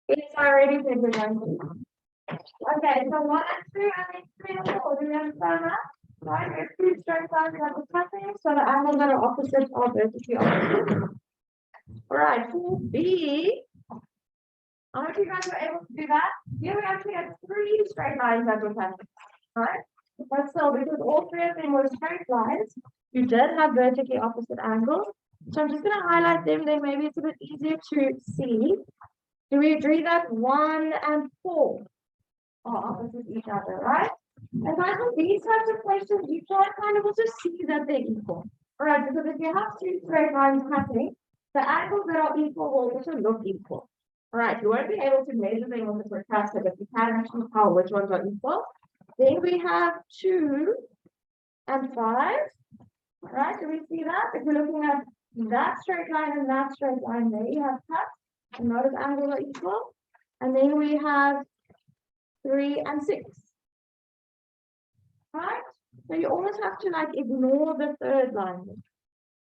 It's already figured out. Okay, so 1 and 2 and 3 and 4. Do you understand that? Right, if two straight lines have a cutting, so the angles that are opposite are vertically opposite. Alright, for B, I hope you guys were able to do that. Here we actually have 3 straight lines that were cutting. Right? But still, because all 3 of them were straight lines, you did have vertically opposite angles. So I'm just going to highlight them, then maybe it's a bit easier to see. Do we agree that 1 and 4 are opposite each other, right? And I think these types of questions, you can kind of also see that they're equal. All right, because if you have 2 straight lines happening, the angles that are equal will also look equal. All right, you won't be able to measure them with a protractor, but you can actually tell which ones are equal. Then we have 2 and 5. All right, do we see that? If we're looking at that straight line and that straight line, there you have cuts, and notice angles are equal. And then we have 3 and 6. Right? So you almost have to like ignore the third line.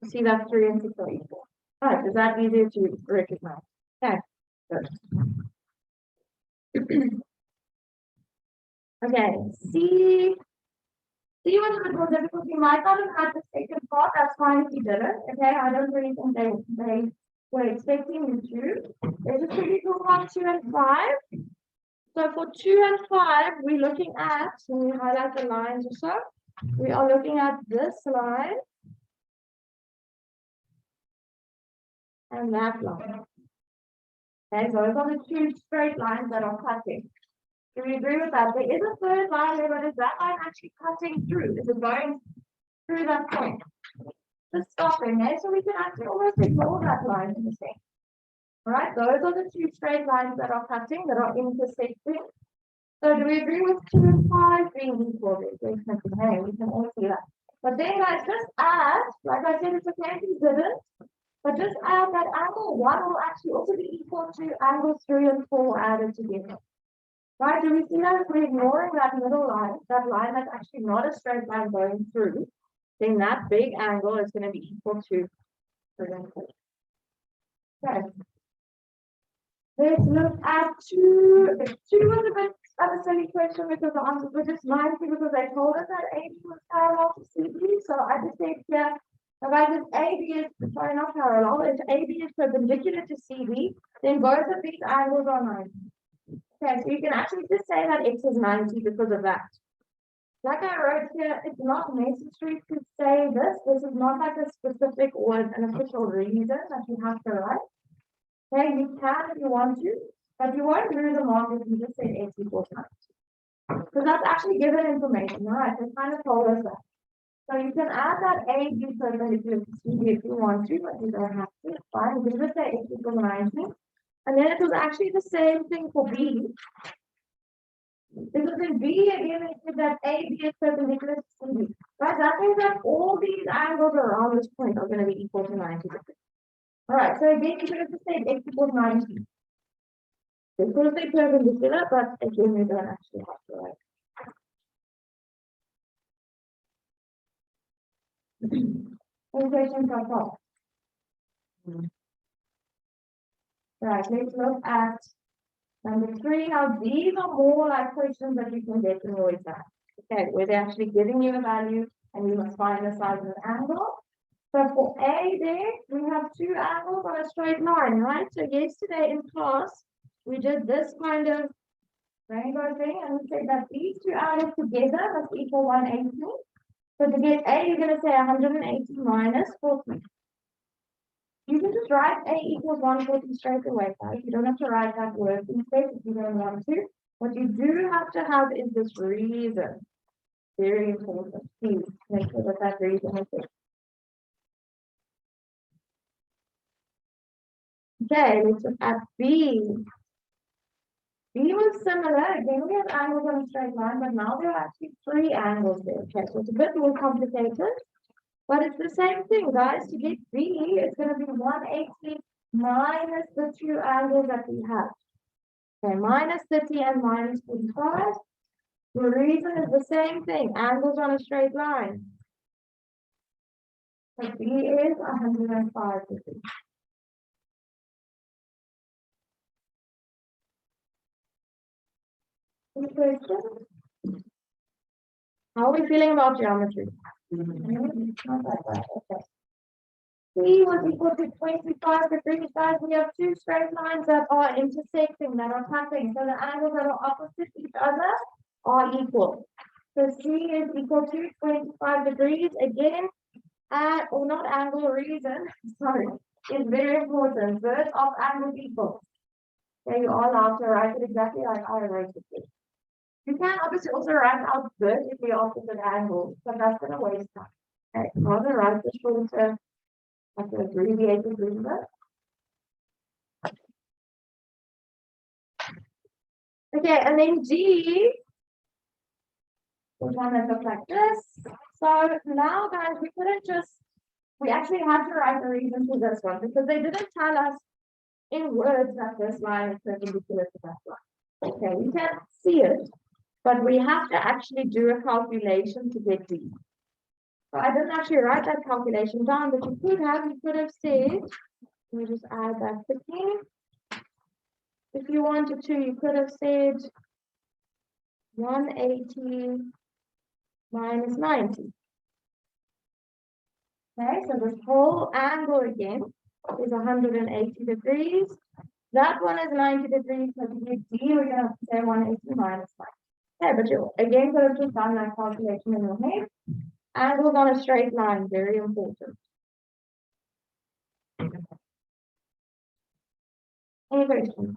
You see that 3 and 6 are equal. Right, is that easier to recognize? Okay, good. Okay, C was a bit more difficult. You might not have had the second part, that's fine if you didn't. Okay, I don't really think they were expecting you to. There's a pretty cool one, 2 and 5. So for 2 and 5, we're looking at, when we highlight the lines or so, we are looking at this line and that line. Okay, so those are the 2 straight lines that are cutting. Do we agree with that? There is a third line there, but is that line actually cutting through? Is it going through that point? Just stopping there, so we can actually almost ignore that line in the thing. All right, those are the 2 straight lines that are cutting, that are intersecting. So do we agree with 2 and 5 being equal? Hey, we can all see that. But then guys, just add, like I said, it's okay if you didn't, but just add that angle 1 will actually also be equal to angles 3 and 4 added together. Right? Do we see that if we're ignoring that middle line, that line that's actually not a straight line going through, then that big angle is going to be equal to 3 and 4. Okay. Let's look at 2. 2 was a bit of a silly question because the answers were just 90 because they told us that AB was parallel to CB. So I just said here, if AB is, sorry, not parallel, if AB is perpendicular to CB, then both of these angles are 90. Okay, so you can actually just say that X is 90 because of that. Like I wrote here, it's not necessary to say this. This is not like a specific or an official reason that you have to write. Okay, you can if you want to, but you won't lose a mark if you just say X equals 90. Because that's actually given information, all right? They kind of told us that. So you can add that A B perpendicular to CB if you want to, but you don't have to. It's fine. You can just say X equals 90. And then it was actually the same thing for B. Because in B again, it said that AB is perpendicular to CB. Right? That means that all these angles around this point are going to be equal to 90 degrees. All right, so again, you could have just said X equals 90. This will be perpendicular, but again, we don't actually have to write. Any questions so far? Right, let's look at number 3. Now, these are more like questions that you can get in your exam. Okay, where they're actually giving you a value and you must find the size of an angle. So for A there, we have 2 angles on a straight line, right? So yesterday in class, we did this kind of rainbow thing and we said that these 2 angles together must equal 180. So to get A, you're going to say 180 minus 40. You can just write A equals 140 straight away, guys. You don't have to write that word instead if you don't want to. What you do have to have is this reason. Very important. Please make sure that that reason is there. Okay, let's look at B. B was similar. Again, we have angles on a straight line, but now there are actually 3 angles there. Okay, so it's a bit more complicated. But it's the same thing, guys. To get B, it's going to be 180 minus the 2 angles that we have. Okay, minus 30 and minus 45. The reason is the same thing. Angles on a straight line. So B is 105 degrees. Any questions? How are we feeling about geometry? Not that bad. Okay. C was equal to 25 degrees, guys. We have two straight lines that are intersecting, that are cutting. So the angles that are opposite each other are equal. So C is equal to 25 degrees. Again, or not angle, reason, sorry, is very important. Verse of angle equals. So you are allowed to write it exactly like I wrote it. You can obviously also write out verse if the opposite angle, but that's going to waste time. Okay, rather write the shorter, like the abbreviated version. Okay, and then G is one that looks like this. So now, guys, we actually had to write the reason for this one because they didn't tell us in words that this line is perpendicular to that line. Okay, we can't see it, but we have to actually do a calculation to get D. So I didn't actually write that calculation down, but you could have said, let me just add that quickly. If you wanted to, you could have said 180 minus 90. Okay, so this whole angle again is 180 degrees. That one is 90 degrees, so to get D, we're going to have to say 180 minus 90. Okay, but you again could have just done that calculation in your head. Angles on a straight line, very important. Any questions?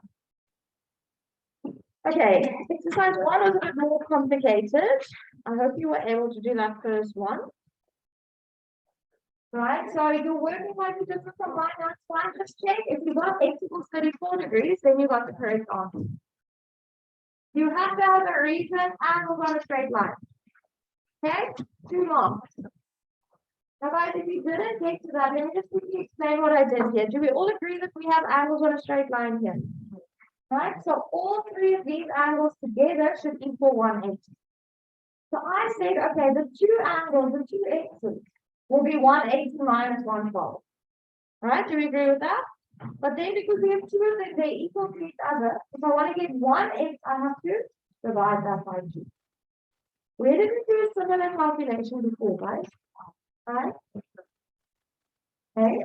Okay, exercise 1 was a bit more complicated. I hope you were able to do that first one. Right, so your working might be different from mine. That's fine. Just check if you got x equals 34 degrees, then you got the correct answer. You have to have a reason angles on a straight line. Okay, 2 marks. Now, guys, if you didn't get to that, let me just quickly explain what I did here. Do we all agree that we have angles on a straight line here? Right, so all 3 of these angles together should equal 180. So I said, okay, the 2 angles, the 2 x's, will be 180 minus 112. All right, do we agree with that? But then because we have 2 of them, they're equal to each other. If I want to get 1x, I have to divide that by 2. Where did we do a similar calculation before, guys? Right? Okay.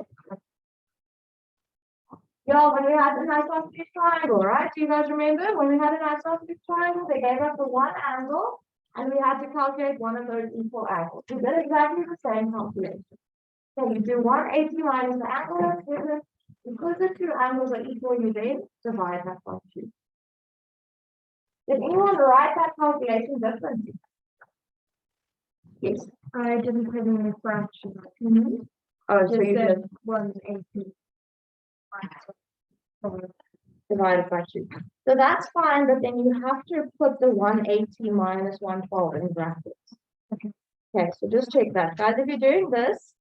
Yeah, when we had an isosceles triangle, right? Do you guys remember when we had an isosceles triangle, they gave us the one angle and we had to calculate one of those equal angles. We did exactly the same calculation. So you do 180 minus the angle that's given. Because the 2 angles are equal, you then divide that by 2. Did anyone write that calculation differently? Yes. I didn't put in the fraction. Oh, so you said just 180. divided by 2. So that's fine, but then you have to put the 180 minus 112 in brackets. Okay, so just check that. Guys, if you're doing this,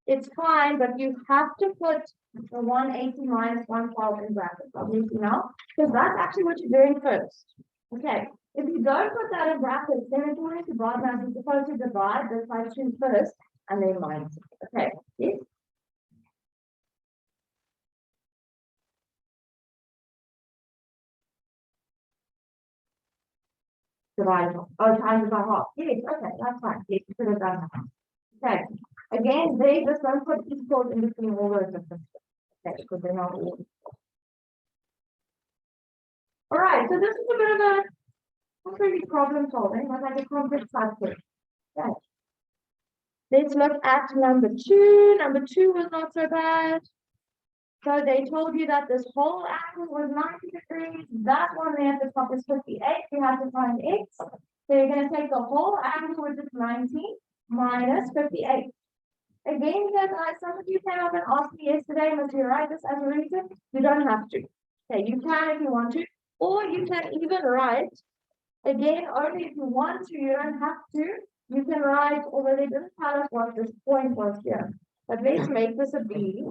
it's fine, but you have to put the 180 minus 112 in brackets, obviously now, because that's actually what you're doing first. Okay, if you don't put that in brackets, then it's going to divide now. You're supposed to divide this by 2 first and then minus it. Okay, yes? Divided. Oh, times by half. Yes, okay, that's fine. Yes, you could have done that. Okay. Again, they just don't put equals in between all those different steps. Okay, because they're not all equal. All right, so this is a bit of a not really problem solving, but like a complex subject. Okay. Let's look at number 2. Number 2 was not so bad. So they told you that this whole angle was 90 degrees. That one there at the top is 58. You have to find x. So you're going to take the whole angle, which is 90, minus 58. Again, guys, some of you came up and asked me yesterday, must you write this as a reason? You don't have to. Okay, you can if you want to. Or you can even write, again, only if you want to, you don't have to. You can write, although they didn't tell us what this point was here. But let's make this a B.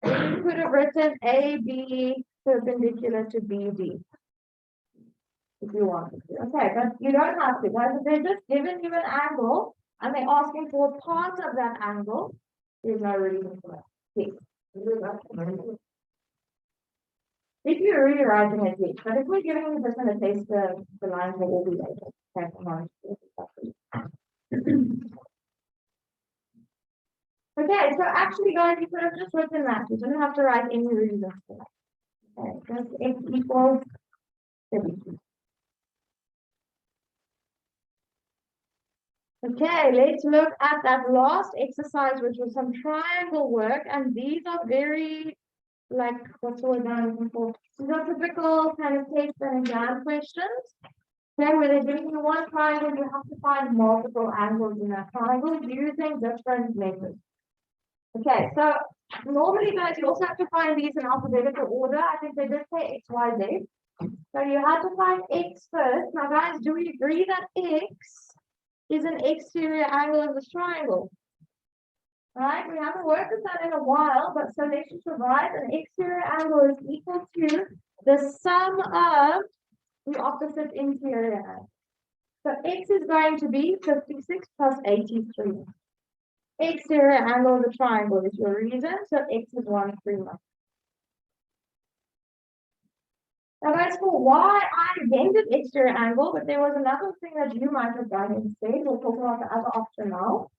You could have written AB perpendicular to BD. If you wanted to. Okay, but you don't have to. Guys, if they're just giving you an angle and they're asking for a part of that angle, there's no reason for that. Okay. If you're rewriting it, yes, but if we're giving you this in a test, the lines will all be labeled. Okay, come on. Okay, so actually, guys, you could have just written that. You didn't have to write any reasons for that. Okay, just x equals 32. Okay, let's look at that last exercise, which was some triangle work, and these are very, like, what's the word I'm looking for? These are typical kind of test and exam questions. Okay, where they're giving you one triangle, you have to find multiple angles in that triangle using different methods. Okay, so normally, guys, you also have to find these in alphabetical order. I think they did say X, Y, Z. So you have to find X first. Now, guys, do we agree that X is an exterior angle of this triangle? Right, we haven't worked with that in a while, but so let's just provide an exterior angle is equal to the sum of the opposite interior angle. So X is going to be 56 plus 83. Exterior angle of the triangle is your reason, so X is 131. Now guys, for Y, I invented exterior angle, but there was another thing that you might have done instead. We'll talk about the other option now.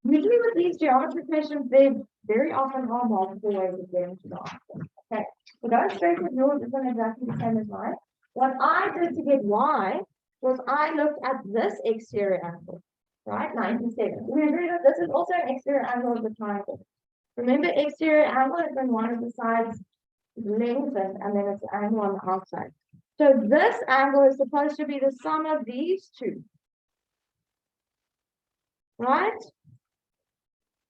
Usually with these geometry questions, they very often are multiple ways of getting to the answer. Okay, so going straight with yours isn't exactly the same as mine. What I did to get Y was I looked at this exterior angle, right? 97. We agree that this is also an exterior angle of the triangle. Remember, exterior angle is when one of the sides is lengthened and then it's the angle on the outside. So this angle is supposed to be the sum of these two, right?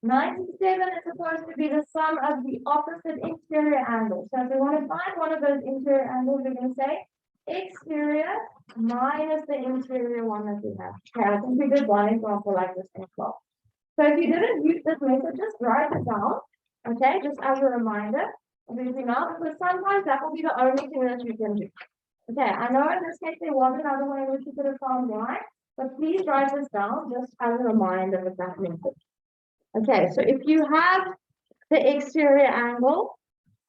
97 is supposed to be the sum of the opposite interior angles. So if we want to find one of those interior angles, we're going to say exterior minus the interior one that we have. Okay, I think we did one example like this in class. So if you didn't use this method, just write it down, okay, just as a reminder of anything else, because sometimes that will be the only thing that you can do. Okay, I know in this case there was another way in which you could have found Y, but please write this down just as a reminder of that method. Okay, so if you have the exterior angle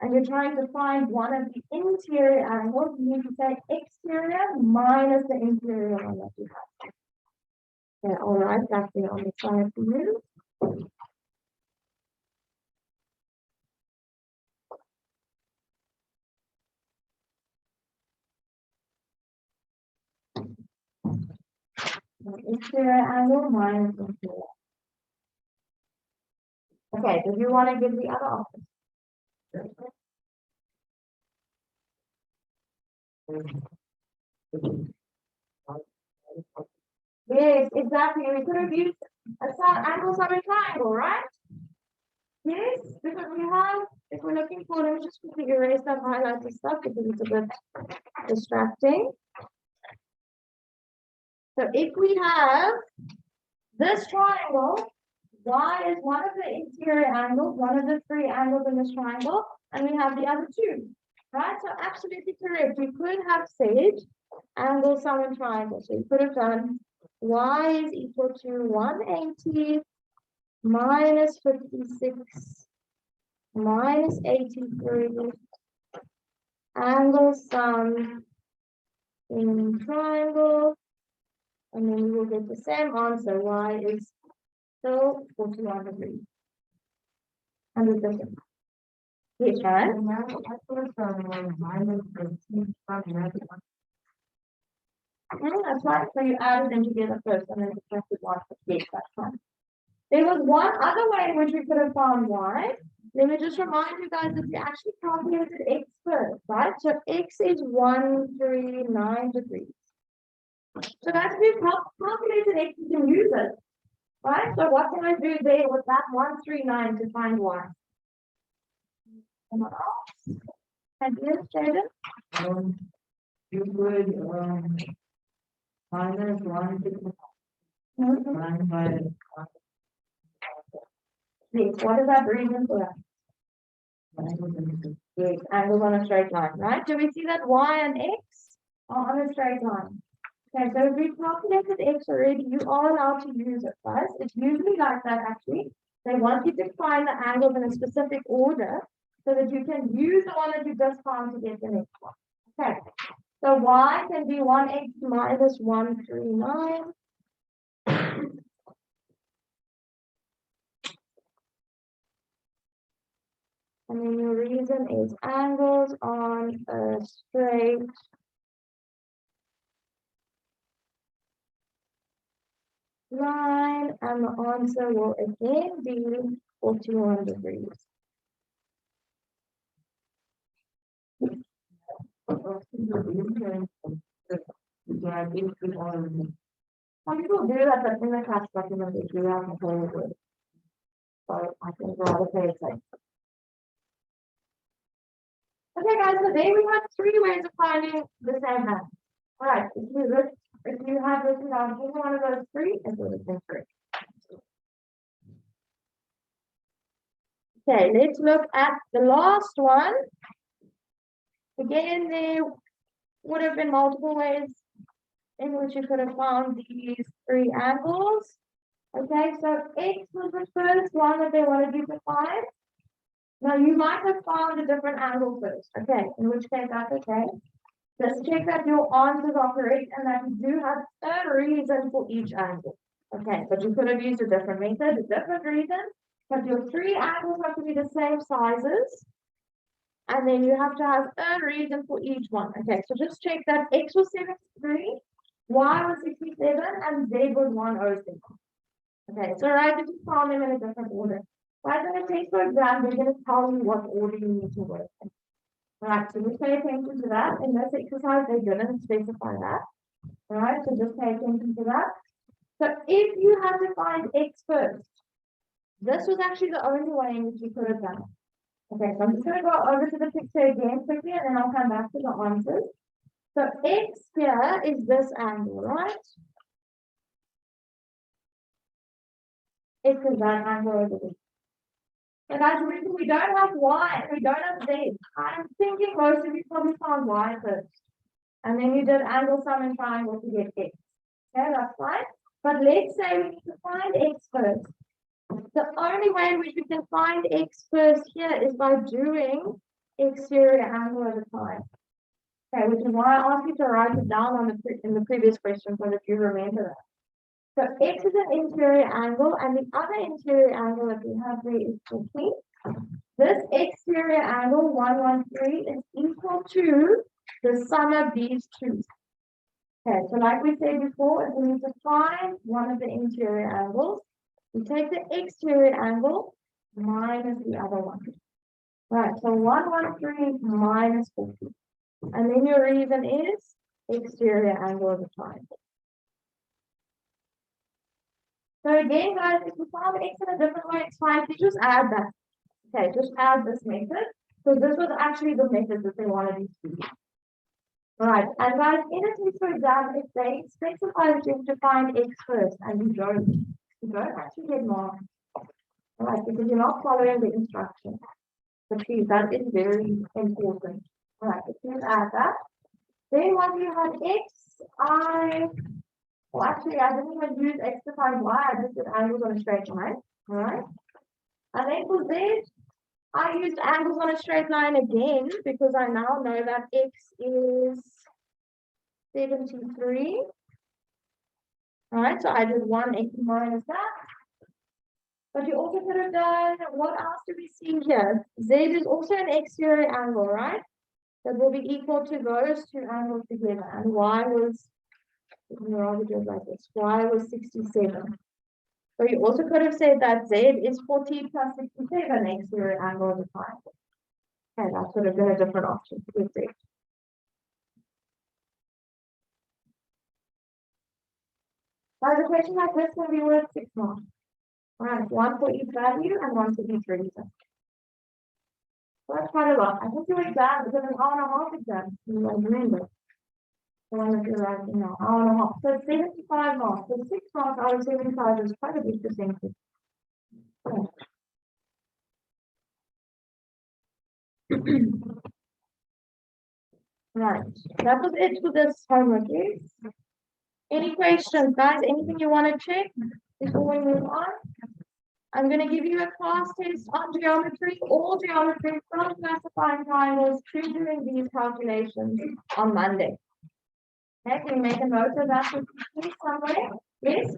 and you're trying to find one of the interior angles, you need to say exterior minus the interior one that you have. Okay, all right, that's the on the side for you. Exterior angle minus interior. Okay, do you want to give the other option? Yes, exactly. We could have used a angle sum and triangle, right? Yes, because we have, if we're looking for, let me just quickly erase that highlighted stuff because it's a bit distracting. So if we have this triangle, Y is one of the interior angles, one of the three angles in this triangle, and we have the other two, right? So absolutely correct. We could have said angle sum and triangle. So you could have done Y is equal to 180 minus 56 minus 83 angle sum in triangle, and then we will get the same answer. Y is still 41 degrees. 100%. Yes, right? That's right. So you added them together first and then subtracted 1. Yes, that's right. There was one other way in which we could have found Y. Let me just remind you guys that we actually calculated X first, right? So X is 139 degrees. So that's if we've calculated X, you can use it, right? So what can I do there with that 139 to find Y? Anyone else? Ideas, Jaden? You would, minus 1 by. Yes, what is that reason for that? Yes, angles on a straight line, right? Do we see that Y and X are on a straight line? Okay, so if we've calculated X already, you are allowed to use it, guys. It's usually like that actually. They want you to find the angles in a specific order. so that you can use the one that you just found to get the next one. Okay, so y can be 1x minus 139. And then your reason is angles on a straight line, and the answer will again be 41 degrees. Some people do that, but in the class document, they do have the whole word. So I think rather pay attention. Okay, guys, so there we have 3 ways of finding the same answer. All right, if you have written down any one of those 3, it would have been 3. Okay, let's look at the last one. Again, there would have been multiple ways in which you could have found these 3 angles. Okay, so X was the first one that they wanted you to find. Now you might have found a different angle first. Okay, in which case that's okay. Just check that your answers are correct and that you do have a reason for each angle. Okay, but you could have used a different method, a different reason, but your 3 angles have to be the same sizes. And then you have to have a reason for each one. Okay, so just check that X was 73, Y was 67, and Z was 107. Okay, so right, if you found them in a different order. Right, when it takes for exam, they're going to tell you what order you need to work in. Right, so just pay attention to that. In this exercise, they didn't specify that. All right, so just pay attention to that. So if you had to find X first, this was actually the only way in which you could have done it. Okay, so I'm just going to go over to the picture again quickly, and then I'll come back to the answers. So X here is this angle, right? X is that angle over there. And as we don't have Y, and we don't have Z. I'm thinking most of you probably found Y first. And then you did angle sum and triangle to get X. Okay, that's fine. But let's say we need to find X first. The only way in which we can find X first here is by doing exterior angle over time. Okay, which is why I asked you to write it down on in the previous question so that you remember that. So X is an interior angle, and the other interior angle that we have there is 50. This exterior angle, 113, is equal to the sum of these two. Okay, so like we said before, if we need to find one of the interior angles, we take the exterior angle minus the other one. Right, so 113 minus 50. And then your reason is exterior angle of the triangle. So again, guys, if you found X in a different way, it's fine. You just add that. Okay, just add this method. So this was actually the method that they wanted you to use. Right, and guys, in a test for exam, if they specify that you have to find X first and you don't actually get marks. Right, because you're not following the instructions. But please, that is very important. Right, so please add that. Then once you have X, well, actually, I didn't even use X to find Y, I just did angles on a straight line. All right. And then for Z, I used angles on a straight line again because I now know that X is 73. All right, so I did 180 minus that. But you also could have done, what else do we see here? Z is also an exterior angle, right? That will be equal to those two angles together. And Y was, like this, Y was 67. So you also could have said that Z is 40 plus 67 exterior angle of the triangle. Okay, that would have been a different option with Z. Now the question like this will be worth 6 marks. All right, 1 for each value and 1 for each reason. So that's quite a lot. I think your exam is an hour and a half exam. You might remember. The one that you're writing now, hour and a half. So 75 marks. So 6 marks out of 75 is quite a big percentage. Okay. Right, that was it for this homework. Yes? Any questions, guys? Anything you want to check before we move on? I'm gonna give you a class test on geometry, all geometry from classifying triangles to doing these calculations on Monday. Okay, can you make a note of that please somewhere? Yes?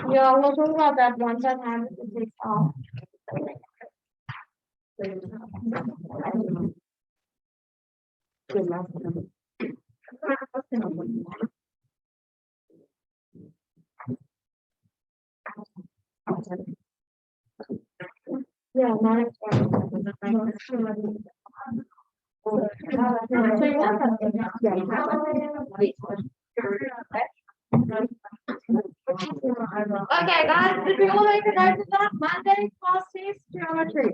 Yeah, we'll talk about that once I've had the test off. Yeah, not Okay, guys, did we all make a note of that? Monday, class test, geometry.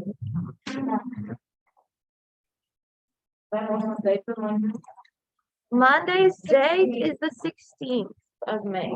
Monday's date is the 16th of May.